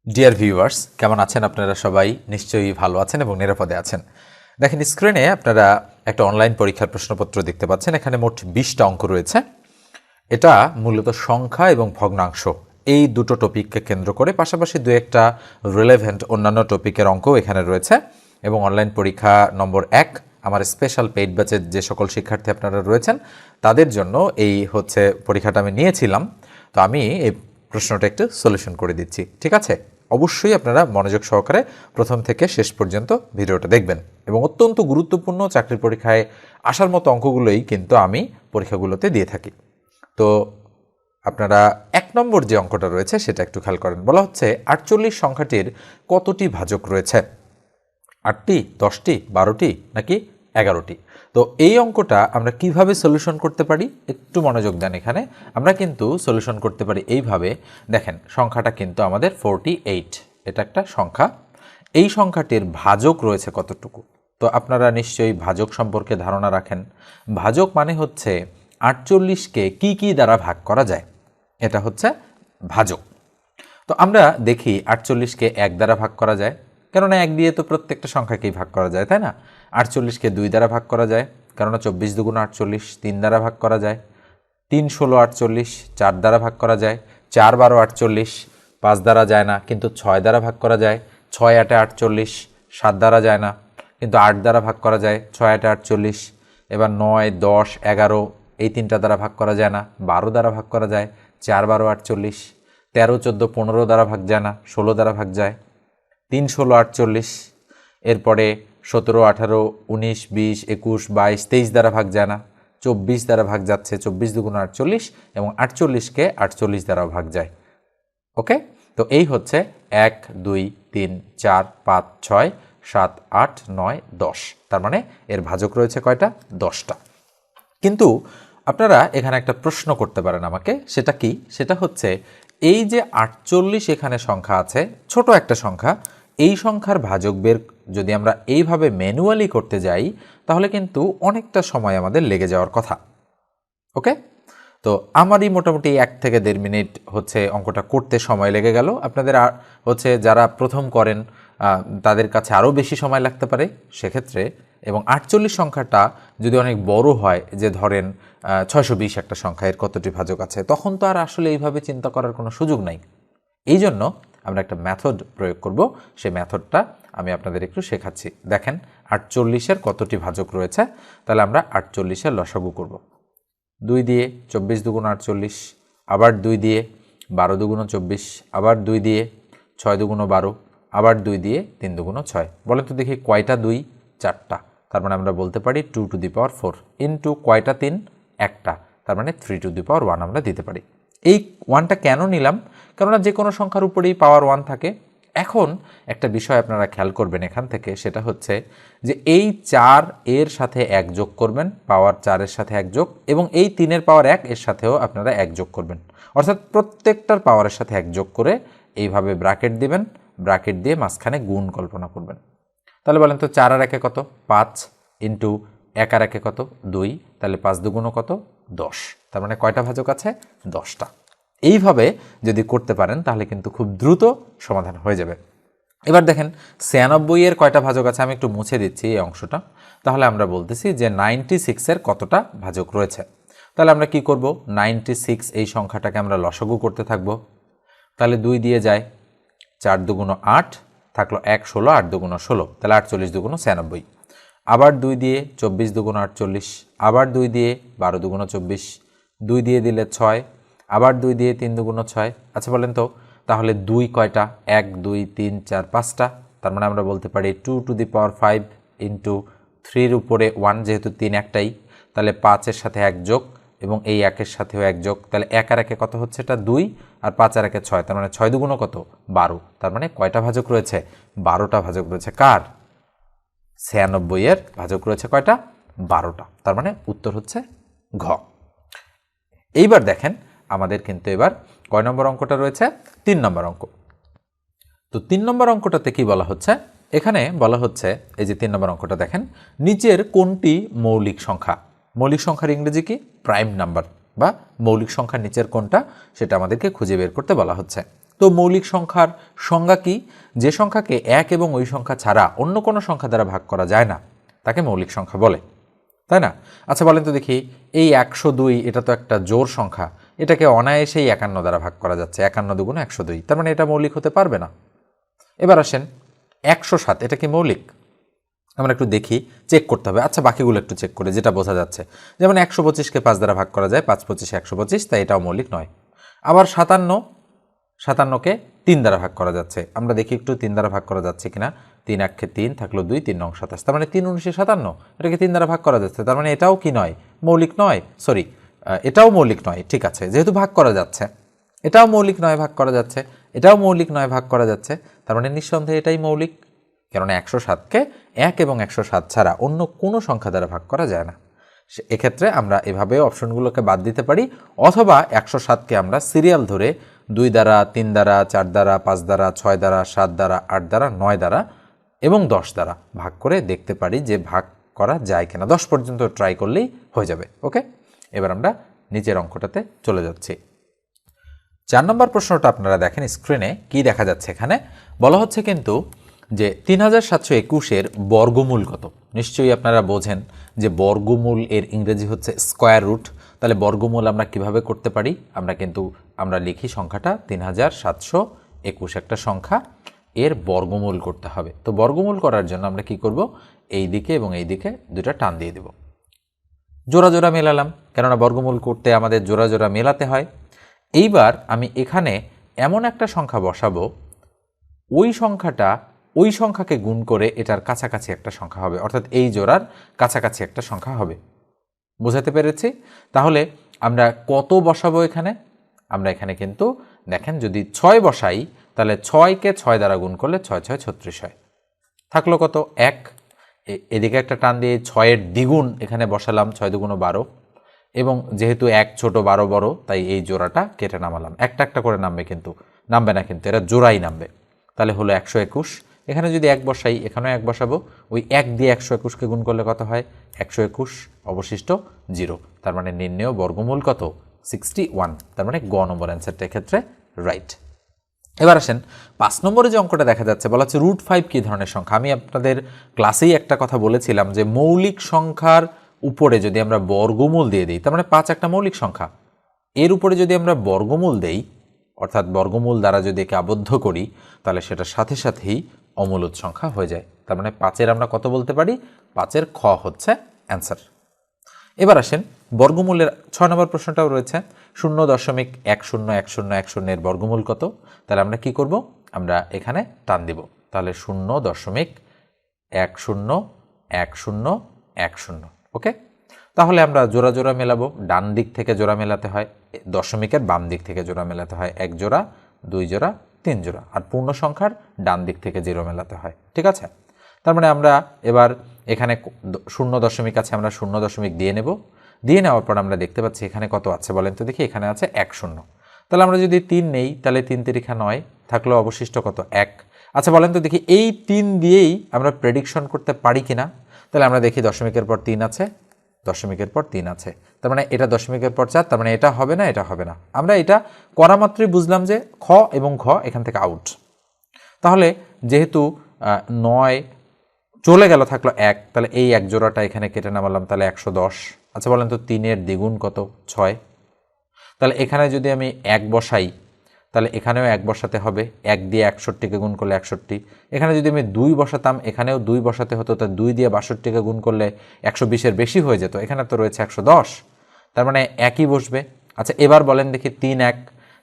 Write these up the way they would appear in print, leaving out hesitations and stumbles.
Dear viewers, কেমন আছেন আপনারা? সবাই নিশ্চয়ই ভালো আছেন এবং নিরাপদে আছেন। দেখেন, স্ক্রিনে আপনারা একটা অনলাইন পরীক্ষার প্রশ্নপত্র দেখতে পাচ্ছেন। এখানে মোট 20টা অঙ্ক রয়েছে। এটা মূলত সংখ্যা এবং ভগ্নাংশ এই দুটো টপিককে কেন্দ্র করে, পাশাপাশি দু একটা রিলেভেন্ট অন্যান্য টপিকের অঙ্কও এখানে রয়েছে। এবং অনলাইন পরীক্ষা নম্বর 1 আমার স্পেশাল পেইড ব্যাচের যে সকল শিক্ষার্থী আপনারা রয়েছেন তাদের জন্য এই পরীক্ষাটা আমি নিয়েছিলাম। তো আমি এই প্রশ্নটা একটু সলিউশন করে দিচ্ছি, ঠিক আছে? অবশ্যই আপনারা মনোযোগ সহকারে প্রথম থেকে শেষ পর্যন্ত ভিডিওটা দেখবেন। এবং অত্যন্ত গুরুত্বপূর্ণ চাকরির পরীক্ষায় আসার মতো অঙ্কগুলোই কিন্তু আমি পরীক্ষাগুলোতে দিয়ে থাকি। তো আপনারা 1 নম্বর যে অঙ্কটা রয়েছে সেটা একটু খেয়াল করেন। বলা হচ্ছে 48 সংখ্যাটির কতটি ভাজক রয়েছে? 8টি, 10টি, 12টি নাকি 11টি? তো এই অঙ্কটা আমরা কিভাবে সলিউশন করতে পারি একটু মনোযোগ দেন। এখানে আমরা কিন্তু সলিউশন করতে পারি এইভাবে। দেখেন, সংখ্যাটা কিন্তু আমাদের 48, এটা একটা সংখ্যা। এই সংখ্যাটির ভাজক রয়েছে কতটুকু? তো আপনারা নিশ্চয়ই ভাজক সম্পর্কে ধারণা রাখেন। ভাজক মানে হচ্ছে 48কে কি দ্বারা ভাগ করা যায়, এটা হচ্ছে ভাজক। তো আমরা দেখি 48কে 1 দ্বারা ভাগ করা যায়, কেননা 1 দিয়ে তো প্রত্যেকটা সংখ্যাকেই ভাগ করা যায়, তাই না? 48কে 2 দ্বারা ভাগ করা যায়, কেননা 24 দুগুণ 48। 3 দ্বারা ভাগ করা যায়, 3 16 48। 4 দ্বারা ভাগ করা যায়, 4 12 48। 5 দ্বারা যায় না, কিন্তু 6 দ্বারা ভাগ করা যায়, 6 8 48। 7 দ্বারা যায় না, কিন্তু 8 দ্বারা ভাগ করা যায়, 6 8 48। এবার 9 10 11 এই 3টা দ্বারা ভাগ করা যায় না, 12 দ্বারা ভাগ করা যায়, 4 12 48। 13 14 15 দ্বারা ভাগ যায় না, 16 দ্বারা ভাগ যায়, 3 16 48। এরপরে 17 18 19 20 21 22 23 দ্বারা ভাগ যায় না, 24 দ্বারা ভাগ যাচ্ছে, 24 দুগুণ 48, এবং 48কে 48 দ্বারাও ভাগ যায়। ওকে, তো এই হচ্ছে 1 2 3 4 5 6 7 8 9 10। তার মানে এর ভাজক রয়েছে কয়টা? 10টা। কিন্তু আপনারা এখানে একটা প্রশ্ন করতে পারেন আমাকে, সেটা কি? সেটা হচ্ছে এই যে 48 এখানে সংখ্যা আছে, ছোট একটা সংখ্যা, এই সংখ্যার ভাজক বের যদি আমরা এইভাবে ম্যানুয়ালি করতে যাই তাহলে কিন্তু অনেকটা সময় আমাদের লেগে যাওয়ার কথা। ওকে, তো আমারই মোটামুটি 1 থেকে 1.5 মিনিট অঙ্কটা করতে সময় লেগে গেল। আপনাদের যারা প্রথম করেন তাদের কাছে আরও বেশি সময় লাগতে পারে সেক্ষেত্রে। এবং 48 সংখ্যাটা যদি অনেক বড় হয়, যে ধরেন 620 একটা সংখ্যা, এর কতটি ভাজক আছে, তখন তো আর আসলে এইভাবে চিন্তা করার কোনো সুযোগ নাই। এই জন্য আমরা একটা মেথড প্রয়োগ করব। সেই মেথডটা আমি আপনাদের একটু শেখাচ্ছি। দেখেন, 48-এর কতটি ভাজক রয়েছে, তাহলে আমরা 48-এর লসাগু করব। 2 দিয়ে 24 দুগুণ 48, আবার 2 দিয়ে 12 দুগুণ 24, আবার 2 দিয়ে 6 দুগুণ 12, আবার 2 দিয়ে 3 দুগুণ 6। বলেন তো দেখি কয়টা 2? 4টা। তার মানে আমরা বলতে পারি 2 টু দি পাওয়ার 4 ইন্টু কয়টা 3? একটা। তার মানে 3 টু দি পাওয়ার 1 আমরা দিতে পারি। এই 1টা কেন নিলাম? কেননা যে কোনো সংখ্যার উপরেই পাওয়ার 1 থাকে। এখন একটা বিষয় আপনারা খেয়াল করবেন এখান থেকে, সেটা হচ্ছে যে এই 4 এর সাথে 1 যোগ করবেন, পাওয়ার 4 এর সাথে 1 যোগ, এবং এই 3 এর পাওয়ার 1 এর সাথেও আপনারা 1 যোগ করবেন। অর্থাৎ প্রত্যেকটার পাওয়ারের সাথে 1 যোগ করে এইভাবে ব্র্যাকেট দিবেন, ব্র্যাকেট দিয়ে মাঝখানে গুণ কল্পনা করবেন। তাহলে বলেন তো 4 আর 1 কত? 5 ইন্টু 1 আর 1 কত? 2। তাহলে 5 দুগুণ কত? 10। তার মানে কয়টা ভাজক আছে? 10টা। এইভাবে যদি করতে পারেন তাহলে কিন্তু খুব দ্রুত সমাধান হয়ে যাবে। এবার দেখেন 96-এর কয়টা ভাজক আছে, আমি একটু মুছে দিচ্ছি এই অংশটা। তাহলে আমরা বলতেছি যে 96-এর কতটা ভাজক রয়েছে। তাহলে আমরা কি করব? 96 এই সংখ্যাটাকে আমরা লসাগু করতে থাকব। তাহলে 2 দিয়ে যায়, 4 দুগুণ 8, থাকলো 1 16, 8 দুগুণ 16, তাহলে 48 দুগুণ 96। আবার 2 দিয়ে 24 দুগুণ 48, আবার 2 দিয়ে 12 দুগুণ 24, 2 দিয়ে দিলে 6, আবার 2 দিয়ে 3 দুগুণ 6। আচ্ছা বলেন তো তাহলে 2 কয়টা? 1 2 3 4 5টা। তার মানে আমরা বলতে পারি 2 টু দি পাওয়ার 5 ইন্টু 3-র উপরে 1, যেহেতু 3 একটাই, তাহলে 5-এর সাথে 1 যোগ, এবং এই 1-এর সাথেও 1 যোগ। তাহলে 1 আর 1 কত হচ্ছে? এটা 2, আর 5 আর 1 6, তার মানে 6 দুগুণ কত? 12। তার মানে কয়টা ভাজক রয়েছে? 12টা ভাজক রয়েছে। কার? 96-এর ভাজক রয়েছে কয়টা? 12টা। তার মানে উত্তর হচ্ছে ঘ। এইবার দেখেন আমাদের কিন্তু এবার কয় নম্বর অঙ্কটা রয়েছে? 3 নম্বর অঙ্ক। তো 3 নম্বর অঙ্কটাতে কি বলা হচ্ছে? এখানে বলা হচ্ছে, এই যে 3 নম্বর অঙ্কটা দেখেন, নিচের কোনটি মৌলিক সংখ্যা? মৌলিক সংখ্যার ইংরেজি কি? প্রাইম নাম্বার, বা মৌলিক সংখ্যার নিচের কোনটা, সেটা আমাদেরকে খুঁজে বের করতে বলা হচ্ছে। তো তো মৌলিক সংখ্যার সংজ্ঞা কি? যে সংখ্যাকে এক এবং ওই সংখ্যা ছাড়া অন্য কোনো সংখ্যা দ্বারা ভাগ করা যায় না তাকে মৌলিক সংখ্যা বলে, তাই না? আচ্ছা বলেন তো দেখি, এই 102 এটা তো একটা জোড় সংখ্যা, এটাকে অনায়াসেই 51 দ্বারা ভাগ করা যাচ্ছে, 51 দুগুণ 102, তার মানে এটা মৌলিক হতে পারবে না। এবার আসেন 107, এটা কি মৌলিক? আমরা একটু দেখি, চেক করতে হবে। আচ্ছা বাকিগুলো একটু চেক করে যেটা বোঝা যাচ্ছে, যেমন 125কে 5 দ্বারা ভাগ করা যায়, 5 25 125, তাই এটাও মৌলিক নয়। আবার 57কে 3 দ্বারা ভাগ করা যাচ্ছে, আমরা দেখি একটু 3 দ্বারা ভাগ করা যাচ্ছে কিনা। 3 1 3 থাকলো 2, 3 9 27, তার মানে 3 19 57, এটাকে 3 দ্বারা ভাগ করা যাচ্ছে, তার মানে এটাও কি নয়? মৌলিক নয়। সরি, এটাও মৌলিক নয়। ঠিক আছে, যেহেতু ভাগ করা যাচ্ছে, এটাও মৌলিক নয়, ভাগ করা যাচ্ছে, এটাও মৌলিক নয়, ভাগ করা যাচ্ছে, তার মানে নিঃসন্দেহে এটাই মৌলিক। কেননা 107কে 1 এবং 107 ছাড়া অন্য কোনো সংখ্যা দ্বারা ভাগ করা যায় না। এক্ষেত্রে আমরা এভাবে অপশনগুলোকে বাদ দিতে পারি, অথবা 107কে আমরা সিরিয়াল ধরে 2 দ্বারা, 3 দ্বারা, 4 দ্বারা, 5 দ্বারা, 6 দ্বারা, 7 দ্বারা, 8 দ্বারা, 9 দ্বারা এবং 10 দ্বারা ভাগ করে দেখতে পারি যে ভাগ করা যায় কিনা। 10 পর্যন্ত ট্রাই করলেই হয়ে যাবে। ওকে, এবার আমরা নিচের অঙ্কটাতে চলে যাচ্ছি। 4 নম্বর প্রশ্নটা আপনারা দেখেন স্ক্রিনে, কি দেখা যাচ্ছে এখানে বলা হচ্ছে কিন্তু যে 3721-এর বর্গমূল কত। নিশ্চয়ই আপনারা বোঝেন যে বর্গমূল এর ইংরেজি হচ্ছে স্কয়ার রুট। তাহলে বর্গমূল আমরা কিভাবে করতে পারি? আমরা লিখি সংখ্যাটা 3721 একটা সংখ্যা, এর বর্গমূল করতে হবে। তো বর্গমূল করার জন্য আমরা কি করব? এই দিকে এবং এই দিকে দুটা টান দিয়ে দেব, জোড়া জোড়া মেলালাম, কেননা বর্গমূল করতে আমাদের জোড়া জোড়া মেলাতে হয়। এইবার আমি এখানে এমন একটা সংখ্যা বসাবো, ওই সংখ্যাকে গুণ করে এটার কাছাকাছি একটা সংখ্যা হবে, অর্থাৎ এই জোড়ার কাছাকাছি একটা সংখ্যা হবে। বোঝাতে পেরেছি? তাহলে আমরা কত বসাবো এখানে? আমরা এখানে কিন্তু দেখেন, যদি 6 বসাই তাহলে 6কে 6 দ্বারা গুণ করলে 6 6 36 হয়। থাকলো কত? 1। এদিকে একটা টান দিয়ে 6-এর দ্বিগুণ এখানে বসালাম, 6 দুগুণ 12, এবং যেহেতু 1 ছোট 12 বড়, তাই এই জোড়াটা কেটে নামালাম। একটা একটা করে নামবে, কিন্তু নামবে না, কিন্তু এরা জোড়াই নামবে। তাহলে হলো 121। এখানে যদি 1 বসাই, এখানেও 1 বসাবো, ওই 1 দিয়ে 121কে গুণ করলে কত হয়? 121, অবশিষ্ট 0। তার মানে নির্ণেয় বর্গমূল কত? 61। তার মানে গ নম্বর অ্যান্সারটা এক্ষেত্রে রাইট। এবার আসেন 5 নম্বরে যে অঙ্কটা দেখা যাচ্ছে, বলা হচ্ছে √5 কী ধরনের সংখ্যা। আমি আপনাদের ক্লাসেই একটা কথা বলেছিলাম যে মৌলিক সংখ্যার উপরে যদি আমরা বর্গমূল দিয়ে দিই, তার মানে 5 একটা মৌলিক সংখ্যা, এর উপরে যদি আমরা বর্গমূল দেই, অর্থাৎ বর্গমূল দ্বারা যদি একে আবদ্ধ করি, তাহলে সেটা সাথে সাথেই অমূলদ সংখ্যা হয়ে যায়। তার মানে 5-এর আমরা কত বলতে পারি? 5-এর খ হচ্ছে অ্যান্সার। এবার আসেন বর্গমূলের 6 নম্বর প্রশ্নটাও রয়েছে, 0.101010 এর বর্গমূল কত? তাহলে আমরা কি করব? আমরা এখানে টান দিব, তাহলে 0.101010। ওকে, তাহলে আমরা জোড়া জোড়া মেলাবো। ডান দিক থেকে জোড়া মেলাতে হয়, দশমিকের বাম দিক থেকে জোড়া মেলাতে হয়, 1 জোড়া, 2 জোড়া, 3 জোড়া, আর পূর্ণ সংখ্যার ডান দিক থেকে 0 মেলাতে হয়। ঠিক আছে, তার মানে আমরা এবার এখানে 0 আছে, আমরা 0 দিয়ে নেব। দিয়ে নেওয়ার পর আমরা দেখতে পাচ্ছি এখানে কত আছে বলেন তো দেখি, এখানে আছে 1 0। তাহলে আমরা যদি 3 নেই, তাহলে 3 তিরিখা 9, থাকলো অবশিষ্ট কত? 1। আচ্ছা বলেন তো দেখি, এই 3 দিয়েই আমরা প্রেডিকশন করতে পারি কিনা? তাহলে আমরা দেখি দশমিকের পর 3 আছে, দশমিকের পর 3 আছে, তার মানে এটা দশমিকের পর 4, তার মানে এটা হবে না, এটা হবে না। আমরা এটা করা মাত্রই বুঝলাম যে খ এবং ঘ এখান থেকে আউট। তাহলে যেহেতু 9 চলে গেল, থাকলো 1, তাহলে এই 1 জোড়াটা এখানে কেটে নামালাম, তাহলে 110। আচ্ছা বলেন তো 3-এর দ্বিগুণ কত? 6। তাহলে এখানে যদি আমি 1 বসাই, তাহলে এখানেও 1 বসাতে হবে, 1 দিয়ে 61কে গুণ করলে 61। এখানে যদি আমি 2 বসাতাম, এখানেও 2 বসাতে হতো, তাই 2 দিয়ে 62কে গুণ করলে 120-এর বেশি হয়ে যেত। এখানে তো রয়েছে 110, তার মানে একই বসবে। আচ্ছা এবার বলেন দেখি 3 1,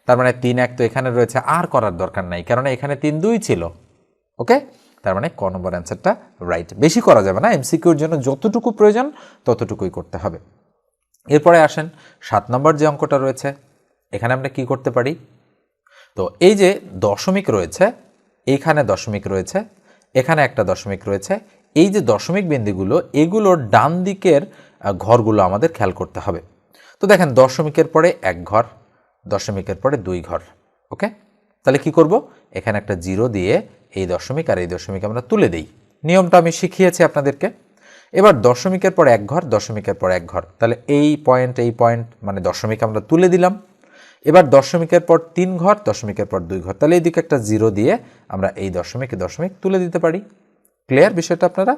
তার মানে 3 1 তো এখানে রয়েছে, আর করার দরকার নাই, কারণ এখানে 3 2 ছিল। ওকে, তার মানে ক নম্বর অ্যান্সারটা রাইট। বেশি করা যাবে না, এমসিকিউর জন্য যতটুকু প্রয়োজন ততটুকুই করতে হবে। এরপরে আসেন 7 নম্বর যে অঙ্কটা রয়েছে, এখানে আমরা কি করতে পারি? তো এই যে দশমিক রয়েছে, এইখানে দশমিক রয়েছে, এখানে একটা দশমিক রয়েছে, এই যে দশমিক বিন্দুগুলো, এগুলোর ডান দিকের ঘরগুলো আমাদের খেয়াল করতে হবে। তো দেখেন দশমিকের পরে 1 ঘর, দশমিকের পরে 2 ঘর। ওকে, তাহলে কি করব? এখানে একটা 0 দিয়ে এই দশমিক আর এই দশমিক আমরা তুলে দেই। নিয়মটা আমি শিখিয়েছি আপনাদেরকে। এবার দশমিকের পর 1 ঘর, দশমিকের পর 1 ঘর, তাহলে এই পয়েন্ট মানে দশমিক আমরা তুলে দিলাম। এবার দশমিকের পর 3 ঘর, দশমিকের পর 2 ঘর, তাহলে এইদিকে একটা 0 দিয়ে আমরা এই দশমিক তুলে দিতে পারি। ক্লিয়ার বিষয়টা আপনারা?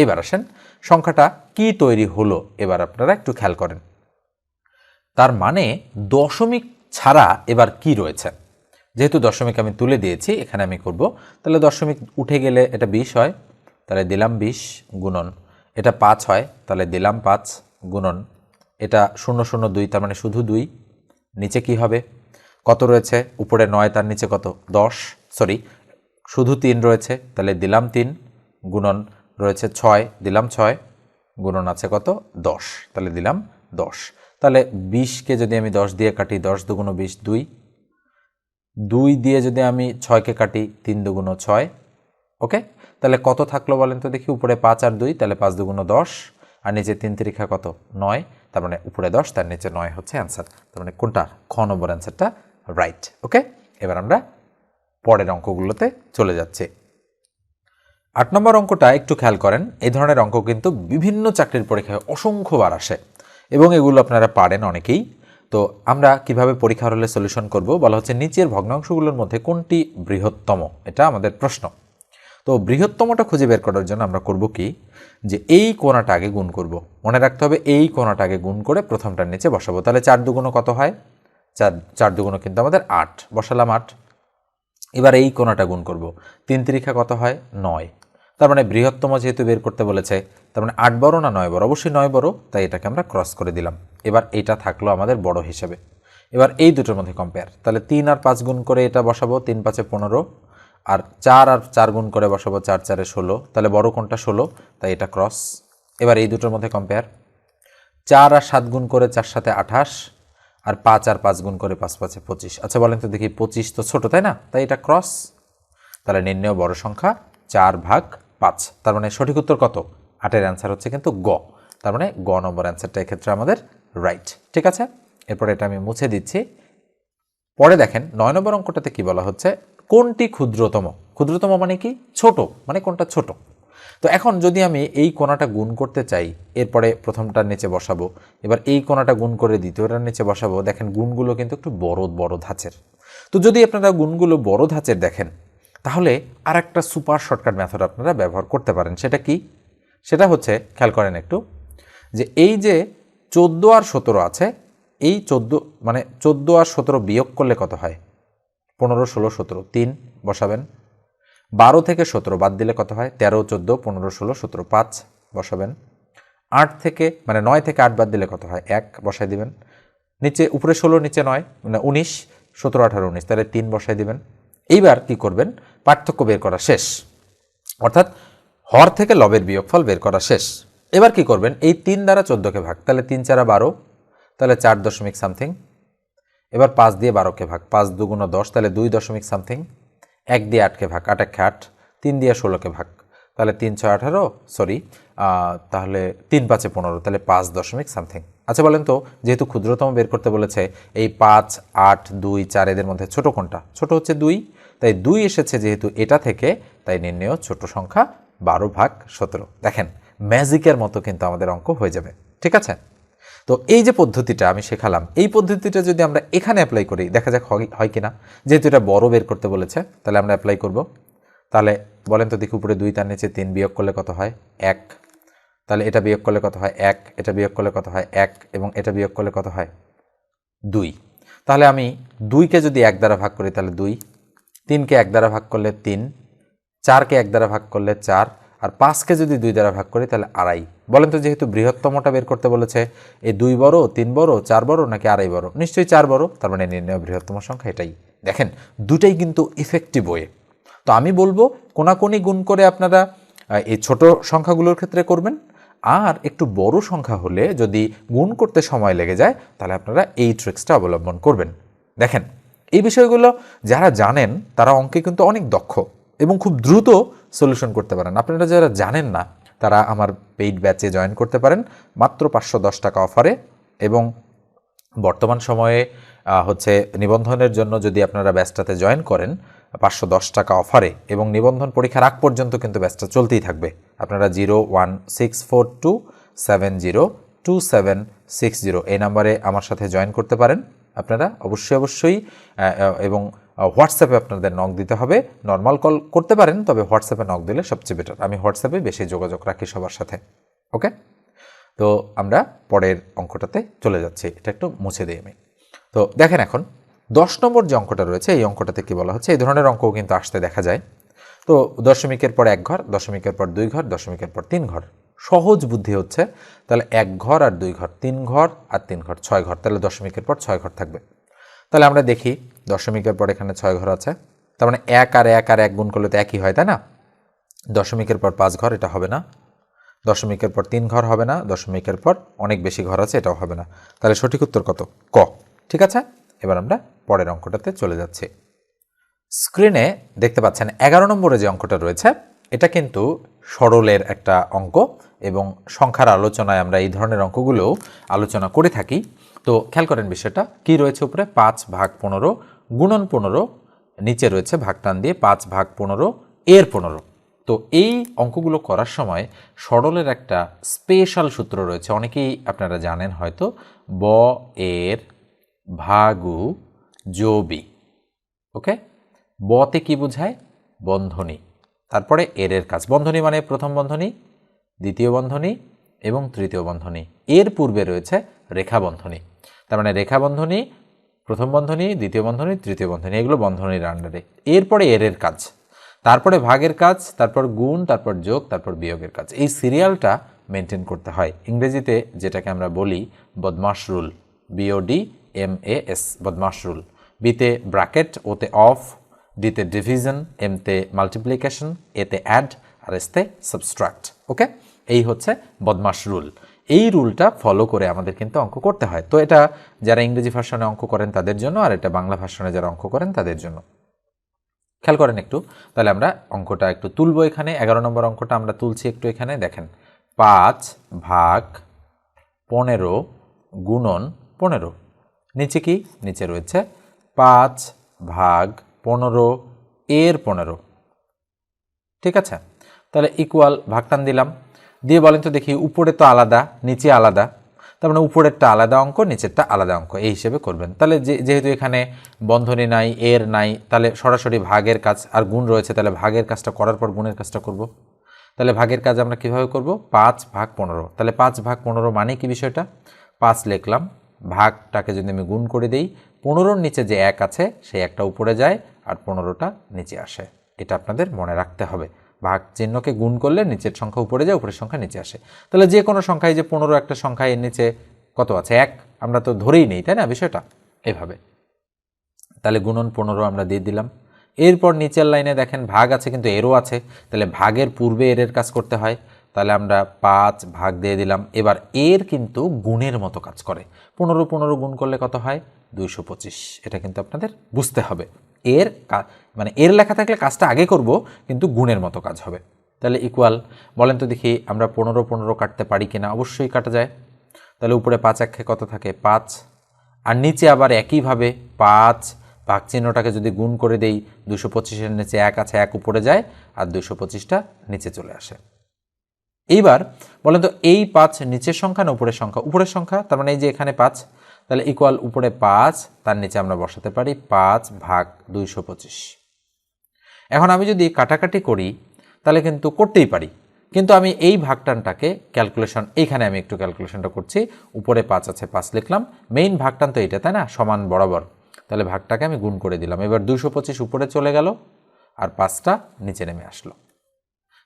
এবার আসেন সংখ্যাটা কি তৈরি হলো, এবার আপনারা একটু খেয়াল করেন। তার মানে দশমিক ছাড়া এবার কি রয়েছে, যেহেতু দশমিক আমি তুলে দিয়েছি এখানে আমি করব, তাহলে দশমিক উঠে গেলে এটা 20 হয়, তাহলে দিলাম 20 গুণন, এটা 5 হয়, তাহলে দিলাম 5 গুণন, এটা 0 0 2, তার মানে শুধু 2, নিচে কি হবে, কত রয়েছে, উপরে 9, তার নিচে কত 10, সরি শুধু 3 রয়েছে, তাহলে দিলাম 3 গুণন, রয়েছে 6, দিলাম 6 গুণন আছে কত 10, তাহলে দিলাম 10। তাহলে 20কে যদি আমি 10 দিয়ে কাটি, 10 দুগুণ 20, 2, 2 দিয়ে যদি আমি 6কে কাটি, 3 দুগুণ 6, ওকে। তাহলে কত থাকলো বলেন তো দেখি, উপরে 5 আর 2, তাহলে 5 দুগুণ 10, আর নিচে 3 তিরিখা কত 9, তার মানে উপরে 10, তার নিচে 9 হচ্ছে অ্যান্সার। তার মানে কোনটা, খ নম্বর অ্যান্সারটা রাইট। ওকে, এবার আমরা পরের অঙ্কগুলোতে চলে যাচ্ছি। 8 নম্বর অঙ্কটা একটু খেয়াল করেন। এই ধরনের অঙ্ক কিন্তু বিভিন্ন চাকরির পরীক্ষায় অসংখ্যবার আসে এবং এগুলো আপনারা পারেন অনেকেই। তো আমরা কিভাবে পরীক্ষার হলে সলিউশন করব, বলা হচ্ছে নিচের ভগ্নাংশগুলোর মধ্যে কোনটি বৃহত্তম, এটা আমাদের প্রশ্ন। তো বৃহত্তমটা খুঁজে বের করার জন্য আমরা করব কি, যে এই কোণাটা আগে গুণ করব। মনে রাখতে হবে এই কোণাটা আগে গুণ করে প্রথমটার নিচে বসাবো। তাহলে 4 দুগুণ কত হয়, 4 দুগুণ কিন্তু আমাদের 8, বসালাম 8। এবার এই কোণাটা গুণ করব, 3 তিরিখা কত হয় 9, তার মানে বৃহত্তম যেহেতু বের করতে বলেছে, তার মানে 8 বড় না 9 বড়, অবশ্যই 9 বড়, তাই এটাকে আমরা ক্রস করে দিলাম। এবার এইটা থাকলো আমাদের বড় হিসেবে। এবার এই দুটোর মধ্যে কম্পেয়ার, তাহলে 3 আর 5 গুণ করে এটা বসাবো, 3 5 15, আর 4 গুণ করে বসাবো, 4 4 16, তাহলে বড় কোনটা 16, তাই এটা ক্রস। এবার এই দুটোর মধ্যে কম্পেয়ার, 4 আর 7 গুণ করে 4 7 28, আর 5 আর 5 গুণ করে 5 5 25। আচ্ছা বলেন তো দেখি, 25 তো ছোট তাই না, তাই এটা ক্রস। তাহলে নির্ণয় বড় সংখ্যা 4/5, তার মানে সঠিক উত্তর কত, 8-এর অ্যান্সার হচ্ছে কিন্তু গ। তার মানে গ নম্বর অ্যান্সারটা এক্ষেত্রে আমাদের রাইট। ঠিক আছে, এরপরে এটা আমি মুছে দিচ্ছি। পরে দেখেন 9 নম্বর অঙ্কটাতে কি বলা হচ্ছে, কোনটি ক্ষুদ্রতম। ক্ষুদ্রতম মানে কি, ছোট, মানে কোনটা ছোট। তো এখন যদি আমি এই কোণাটা গুণ করতে চাই, এরপরে প্রথমটার নিচে বসাবো, এবার এই কোণাটা গুণ করে দ্বিতীয়টার নিচে বসাবো, দেখেন গুণগুলো কিন্তু একটু বড় বড় ধাঁচের। তো যদি আপনারা গুণগুলো বড় ধাঁচের দেখেন, তাহলে আর একটা সুপার শর্টকাট মেথড আপনারা ব্যবহার করতে পারেন। সেটা কি, সেটা হচ্ছে খেয়াল করেন একটু, যে এই যে 14 আর 17 আছে, এই 14 মানে 14 আর 17 বিয়োগ করলে কত হয়, 15 16 17, 3 বসাবেন। 12 থেকে 17 বাদ দিলে কত হয়, 13 14 15 16 17, 5 বসাবেন। 8 থেকে মানে 9 থেকে 8 বাদ দিলে কত হয়, 1 বসাই দিবেন। নিচে উপরে 16 নিচে 9 মানে 19, 17 18 19, তাহলে 3 বসাই দিবেন। এইবার কি করবেন, পার্থক্য বের করা শেষ, অর্থাৎ হর থেকে লবের বিয়োগফল বের করা শেষ। এবার কি করবেন, এই 3 দ্বারা 14কে ভাগ, তাহলে 3 4 12, তাহলে 4 দশমিক সামথিং। এবার 5 দিয়ে 12কে ভাগ, 5 দুগুণ 10, তাহলে 2 দশমিক সামথিং। 1 দিয়ে 8কে ভাগ, 8 1 8, 3 দিয়ে 16কে ভাগ, তাহলে 3 6 18, সরি তাহলে 3 5 15, তাহলে 5 দশমিক সামথিং। আচ্ছা বলেন তো, যেহেতু ক্ষুদ্রতম বের করতে বলেছে, এই 5 8 2 4 এদের মধ্যে ছোট কোনটা, ছোট হচ্ছে 2, তাই 2 এসেছে যেহেতু এটা থেকে, তাই নির্ণেয় ছোট সংখ্যা 12/17। দেখেন ম্যাজিকের মতো কিন্তু আমাদের অঙ্ক হয়ে যাবে। ঠিক আছে, তো এই যে পদ্ধতিটা আমি শেখালাম, এই পদ্ধতিটা যদি আমরা এখানে অ্যাপ্লাই করি, দেখা যাক হয় কিনা। যেহেতু এটা বড় বের করতে বলেছে, তাহলে আমরা অ্যাপ্লাই করব। তাহলে বলেন তো দেখি, উপরে 2 তার নিচে 3 বিয়োগ করলে কত হয়, 1, তাহলে এটা বিয়োগ করলে কত হয় 1, এটা বিয়োগ করলে কত হয় 1, এবং এটা বিয়োগ করলে কত হয় 2। তাহলে আমি 2কে যদি 1 দ্বারা ভাগ করি তাহলে 2, 3কে 1 দ্বারা ভাগ করলে 3, 4কে 1 দ্বারা ভাগ করলে 4, আর 5কে যদি 2 দ্বারা ভাগ করি তাহলে 2.5। বলেন তো যেহেতু বৃহত্তমটা বের করতে বলেছে, এই 2 বড় 3 বড় 4 বড় নাকি 2.5 বড়, নিশ্চয়ই 4 বড়, তার মানে নির্ণয় বৃহত্তম সংখ্যা এটাই। দেখেন দুটাই কিন্তু ইফেক্টিভ ওয়ে। তো আমি বলবো কোনাকুনি গুণ করে আপনারা এই ছোট সংখ্যাগুলোর ক্ষেত্রে করবেন, আর একটু বড় সংখ্যা হলে যদি গুণ করতে সময় লেগে যায়, তাহলে আপনারা এই ট্রিক্সটা অবলম্বন করবেন। দেখেন এই বিষয়গুলো যারা জানেন তারা অঙ্কে কিন্তু অনেক দক্ষ এবং খুব দ্রুত সলিউশন করতে পারেন। আপনারা যারা জানেন না, তারা আমার পেইড ব্যাচে জয়েন করতে পারেন মাত্র 510 টাকা অফারে। এবং বর্তমান সময়ে হচ্ছে নিবন্ধনের জন্য যদি আপনারা ব্যাচটাতে জয়েন করেন 510 টাকা অফারে, এবং নিবন্ধন পরীক্ষার আগ পর্যন্ত কিন্তু ব্যাচটা চলতেই থাকবে। আপনারা 01642702760 এই নাম্বারে আমার সাথে জয়েন করতে পারেন। আপনারা অবশ্যই এবং হোয়াটসঅ্যাপে আপনাদের নক দিতে হবে। নর্মাল কল করতে পারেন, তবে হোয়াটসঅ্যাপে নক দিলে সবচেয়ে বেটার। আমি হোয়াটসঅ্যাপে বেশি যোগাযোগ রাখি সবার সাথে। ওকে, তো আমরা পরের অঙ্কটাতে চলে যাচ্ছি। এটা একটু মুছে দিই আমি। তো দেখেন এখন 10 নম্বর যে অঙ্কটা রয়েছে, এই অঙ্কটাতে কি বলা হচ্ছে, এই ধরনের অঙ্কও কিন্তু আসতে দেখা যায়। তো দশমিকের পর 1 ঘর, দশমিকের পর 2 ঘর, দশমিকের পর 3 ঘর। সহজ বুদ্ধি হচ্ছে তাহলে 1 ঘর আর 2 ঘর, 3 ঘর আর 3 ঘর, 6 ঘর। তাহলে দশমিকের পর 6 ঘর থাকবে। তাহলে আমরা দেখি দশমিকের পর এখানে 6 ঘর আছে, তার মানে 1 আর 1 আর 1 গুণ করলে তো একই হয়, তাই না? দশমিকের পর 5 ঘর, এটা হবে না। দশমিকের পর 3 ঘর হবে না। দশমিকের পর অনেক বেশি ঘর আছে, এটাও হবে না। তাহলে সঠিক উত্তর কত? ক। ঠিক আছে, এবার আমরা পরের অঙ্কটাতে চলে যাচ্ছি। স্ক্রিনে দেখতে পাচ্ছেন 11 নম্বরে যে অঙ্কটা রয়েছে, এটা কিন্তু সরলের একটা অঙ্ক এবং সংখ্যার আলোচনায় আমরা এই ধরনের অঙ্কগুলোও আলোচনা করে থাকি। তো খেয়াল করেন বিষয়টা কি রয়েছে উপরে, 5 ভাগ 15 গুণন 15, নিচে রয়েছে ভাগ টান দিয়ে 5 ভাগ 15 এর 15। তো এই অঙ্কগুলো করার সময় সরলের একটা স্পেশাল সূত্র রয়েছে, অনেকেই আপনারা জানেন হয়তো, ব এর ভাগু যোবি। ওকে, বতে কি বোঝায়? বন্ধনী, তারপরে এর কাজ। বন্ধনী মানে প্রথম বন্ধনী, দ্বিতীয় বন্ধনী এবং তৃতীয় বন্ধনী। এর পূর্বে রয়েছে রেখা বন্ধনী, তার মানে রেখা বন্ধনী, প্রথম বন্ধনী, দ্বিতীয় বন্ধনী, তৃতীয় বন্ধনী, এগুলো বন্ধনীর আন্ডারে। এরপরে এর কাজ, তারপরে ভাগের কাজ, তারপর গুণ, তারপর যোগ, তারপর বিয়োগের কাজ। এই সিরিয়ালটা মেনটেন করতে হয়। ইংরেজিতে যেটাকে আমরা বলি বদমাশ রুল, BODMAS, বদমাশ রুল। বিতে ব্র্যাকেট, ওতে অফ, ডিতে ডিভিশন, এমতে মাল্টিপ্লিকেশন, এতে অ্যাড আর এসতে সাবস্ট্রাক্ট। ওকে, এই হচ্ছে বদমাশ রুল। এই রুলটা ফলো করে আমাদের কিন্তু অঙ্ক করতে হয়। তো এটা যারা ইংরেজি ভার্সনে অঙ্ক করেন তাদের জন্য, আর এটা বাংলা ভার্সনে যারা অঙ্ক করেন তাদের জন্য। খেয়াল করেন একটু, তাহলে আমরা অঙ্কটা একটু তুলবো। এখানে 11 নম্বর অঙ্কটা আমরা তুলছি একটু। এখানে দেখেন 5 ভাগ 15 গুণন 15, নিচে কি? নিচে রয়েছে 5 ভাগ 15 এর 15। ঠিক আছে, তাহলে ইকুয়াল ভাগটান দিলাম, দিয়ে বলেন তো দেখি, উপরে তো আলাদা নিচে আলাদা, তার মানে উপরেরটা আলাদা অঙ্ক, নিচেরটা আলাদা অঙ্ক, এই হিসেবে করবেন। তাহলে যেহেতু এখানে বন্ধনী নাই, এর নাই, তাহলে সরাসরি ভাগের কাজ, আর গুণ রয়েছে, তাহলে ভাগের কাজটা করার পর গুণের কাজটা করব। তাহলে ভাগের কাজ আমরা কিভাবে করব? 5 ভাগ 15, তাহলে 5 ভাগ 15 মানে কি বিষয়টা? 5 লিখলাম, ভাগটাকে যদি আমি গুণ করে দিই, 15-র নিচে যে 1 আছে সেই একটা উপরে যায় আর 15টা নিচে আসে। এটা আপনাদের মনে রাখতে হবে। ভাগ চিহ্নকে গুণ করলে নিচের সংখ্যা উপরে যায়, উপরের সংখ্যা নিচে আসে। তাহলে যে কোনো সংখ্যায় যে 15 একটা সংখ্যা, এর নিচে কত আছে? 1, আমরা তো ধরেই নেই, তাই না বিষয়টা? এভাবে তাহলে গুণন 15 আমরা দিয়ে দিলাম। এরপর নিচের লাইনে দেখেন ভাগ আছে কিন্তু এরও আছে, তাহলে ভাগের পূর্বে এর কাজ করতে হয়, তাহলে আমরা 5 ভাগ দিয়ে দিলাম। এবার এর কিন্তু গুণের মতো কাজ করে, 15 গুণ করলে কত হয়? 225। এটা কিন্তু আপনাদের বুঝতে হবে। এর মানে এর লেখা থাকলে কাজটা আগে করব, কিন্তু গুণের মতো কাজ হবে। তাহলে ইকুয়াল, বলেন তো দেখি আমরা 15 কাটতে পারি কিনা? অবশ্যই কাটা যায়। তাহলে উপরে 5 একে কত থাকে? 5, আর নিচে আবার একইভাবে 5 ভাগ চিহ্নটাকে যদি গুণ করে দেই, 225-এর নিচে 1 আছে, 1 উপরে যায় আর 225টা নিচে চলে আসে। এইবার বলেন তো এই 5 নিচের সংখ্যা না উপরের সংখ্যা? উপরের সংখ্যা, তার মানে এই যে এখানে 5, তাহলে ইকুয়াল উপরে 5, তার নিচে আমরা বসাতে পারি 5 ভাগ 225। এখন আমি যদি কাটাকাটি করি তাহলে কিন্তু করতেই পারি, কিন্তু আমি এই ভাগটানটাকে ক্যালকুলেশন, এইখানে আমি একটু ক্যালকুলেশনটা করছি। উপরে 5 আছে, 5 লিখলাম, মেইন ভাগটান তো এইটা, তাই না? সমান বরাবর, তাহলে ভাগটাকে আমি গুণ করে দিলাম। এবার 225 উপরে চলে গেল আর 5টা নিচে নেমে আসলো।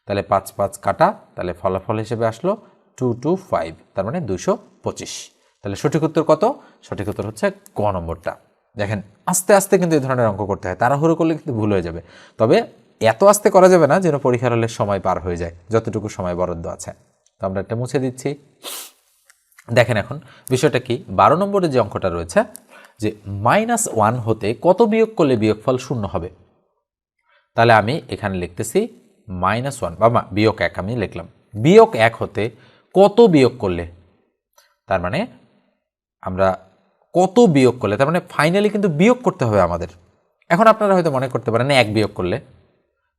তাহলে 5 5 কাটা, তাহলে ফলাফল হিসেবে আসলো 225, তার মানে 225। তাহলে সঠিক উত্তর কত? সঠিক উত্তর হচ্ছে ক নম্বরটা। দেখেন আস্তে আস্তে কিন্তু এই ধরনের অঙ্ক করতে হয়, তাড়াহুড়ো করলে কিন্তু ভুল হয়ে যাবে। তবে এত আস্তে করা যাবে না যেন পরীক্ষার হলে সময় পার হয়ে যায়, যতটুকু সময় বরাদ্দ আছে। তো আমরা একটা মুছে দিচ্ছি। দেখেন এখন বিষয়টা কি, 12 নম্বরে যে অঙ্কটা রয়েছে, যে -1 হতে কত বিয়োগ করলে বিয়োগফল 0 হবে। তাহলে আমি এখানে লিখতেছি -1 বা বিয়োগ 1, আমি লিখলাম বিয়োগ 1 হতে কত বিয়োগ করলে, তার মানে আমরা কত বিয়োগ করলে, তার মানে ফাইনালি কিন্তু বিয়োগ করতে হবে আমাদের। এখন আপনারা হয়তো মনে করতে পারেন 1 বিয়োগ করলে,